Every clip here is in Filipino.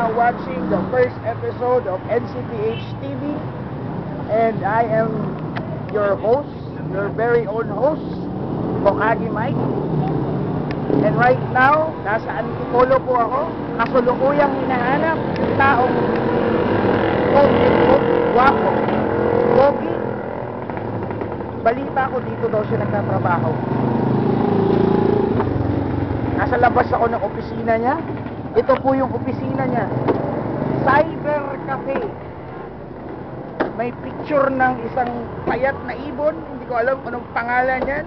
now watching the first episode of NCPH TV, and I am your host, your very own host, Hokage Mike. And right now, nasa Antipolo po ako, kasulukuyang hinahanap yung taong guwapo, pogi. Balita ko dito daw siya nagtatrabaho. Nasa labas ako ng opisina niya. Ito po yung opisina niya. Cyber Cafe. May picture ng isang payat na ibon. Hindi ko alam anong pangalan yan.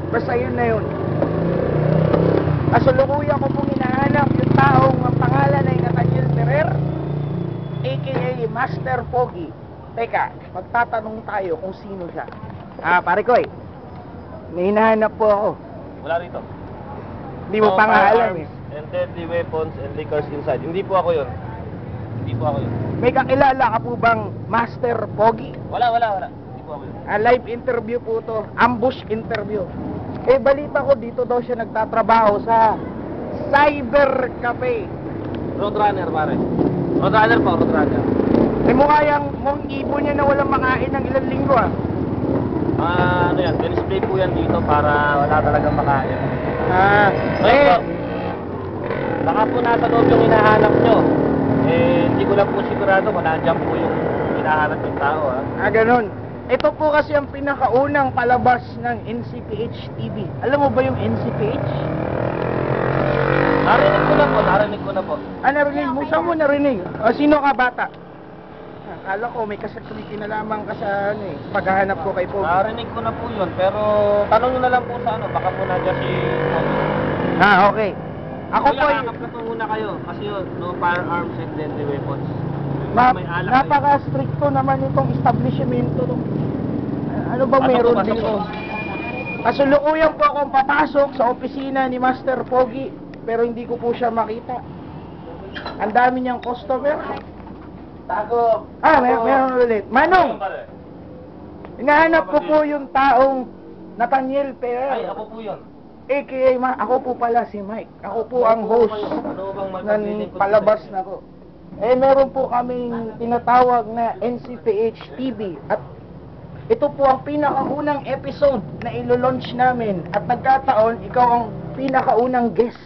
Basta yun na yun. Kasalukuyan ko pong hinahanap yung taong ang pangalan ay Nathaniel Ferrer, aka Master Pogi. Teka, magtatanong tayo kung sino siya. Pare ko may hinahanap po ako. Wala rito. Hindi mo pa nga alam eh. And deadly weapons and liquors inside. Hindi po ako yun. Hindi po ako yun. May kakilala ka po bang Master Pogi? Wala. Hindi po ako yun. Live interview po to. Ambush interview. Balita ko dito daw siya nagtatrabaho sa Cyber Cafe. Roadrunner, pare. Roadrunner po, Roadrunner. Mukha yung mong ibon niya na walang makain ng ilang linggo Ano yan, display po yan dito para wala talagang makain. Baka po nasa loob yung hinahanap nyo. Hindi ko lang po sigurado kung nandiyan po yung hinahanap yung tao. Ganun. Ito po kasi ang pinakaunang palabas ng NCPH TV. Alam mo ba yung NCPH? Narinig ko na po. Narinig mo? Saan mo narinig? Sino ka bata? Akala ko may kinalaman ka sa paghahanap ko kay Pogi. Narinig ko na po yun, pero tanong nyo na lang po sa baka po nandiyan si Pogi. Okay. Ako po Kakap na po muna kayo, kasi yun, no firearms and deadly weapons. Napaka-stricto naman itong establishmento. Ano ba meron dito? Kasulukuyang po akong papasok sa opisina ni Master Pogi, pero hindi ko po siya makita. Ang dami niyang customer. Tago! Meron ulit. Manong! Hinahanap ko po yung taong Nathaniel Ferrer. Ay, ako po yun. AKA, ako po pala si Mike. Ako po ang host ng palabas na ko. Meron po kaming tinatawag na NCPH TV. At ito po ang pinakaunang episode na ilo-launch namin. At nagkataon, ikaw ang pinakaunang guest.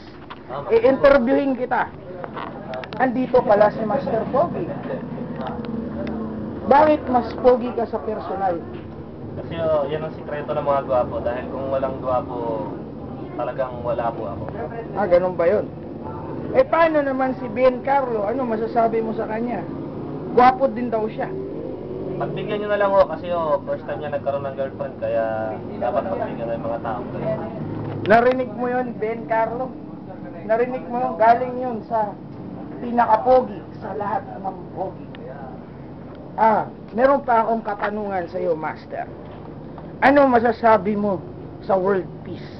I-interviewin kita. Andito pala si Master Pogi. Bakit mas pogi ka sa personal? Kasi yan ang sikreto ng mga gwapo. Dahil kung walang gwapo, talagang wala po ako. Ganun ba yun? Paano naman si Ben Carlo? Ano masasabi mo sa kanya? Gwapo din daw siya. Pagbigyan nyo na lang kasi first time niya nagkaroon ng girlfriend, kaya dapat pagbigyan ng mga taong ganyan. Narinig mo yun, Ben Carlo? Narinig mo yun, galing yun sa pinaka-pogi sa lahat ng pogi. Meron pa akong katanungan sa iyo, Master. Ano masasabi mo sa world peace?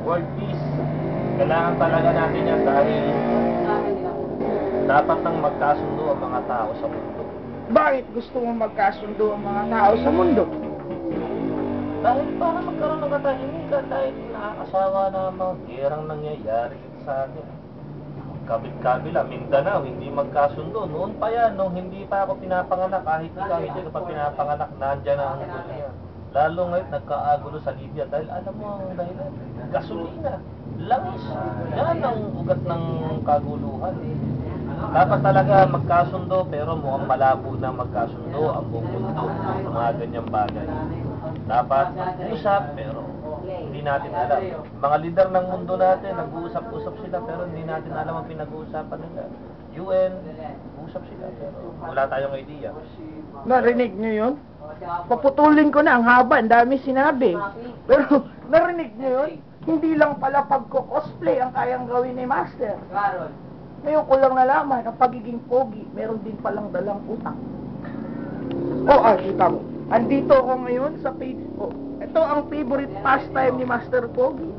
World peace. Kailangan talaga natin yan dahil dapat nang magkasundo ang mga tao sa mundo. Bakit gusto mo magkasundo ang mga tao sa mundo? Dahil para magkaroon ng katahimikan, dahil nakakasawa na mga gerang nangyayari sa atin. Kabit-kabila, Mindanao, hindi magkasundo. Noon pa yan, nung hindi pa ako pinapanganak, kahit ikaw hindi ka pa pinapanganak, nandyan ang gulo niya. Lalo ngayon, nagkaagulo sa Libya dahil alam mo ang dahilan, gasolina, langis, yan ang ugat ng kaguluhan. Dapat talaga magkasundo, pero mukhang malabo na magkasundo ang buong mundo sa mga ganyang bagay. Dapat mag-usap, pero hindi natin alam. Mga lider ng mundo natin, nag-uusap-usap sila, pero hindi natin alam ang pinag-uusapan nila. UN, usap sila, pero wala tayong idea. Narinig niyo yun? Paputulin ko na, ang haba, ang dami sinabi. Pero narinig niyo yun? Hindi lang pala pagko-cosplay ang kayang gawin ni Master. Ngayon ko lang nalaman, ang pagiging pogi, meron din palang dalang utang. Kita mo. Andito ako ngayon sa page ko. Ito ang favorite pastime ni Master Pogi.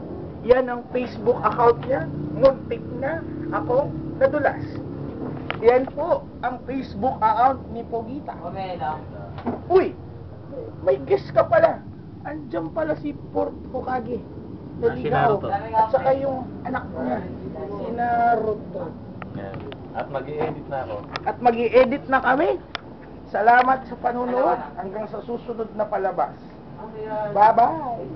Yan ang Facebook account niya. Muntik na ako nadulas. Yan po ang Facebook account ni Pogita. Uy! May guest ka pala. Andiyan pala si Port Hokage. Naligaw. At saka yung anak niya, si Naruto. At mag-i-edit na ako. At mag-i-edit na kami. Salamat sa panunood. Hanggang sa susunod na palabas. Bye-bye!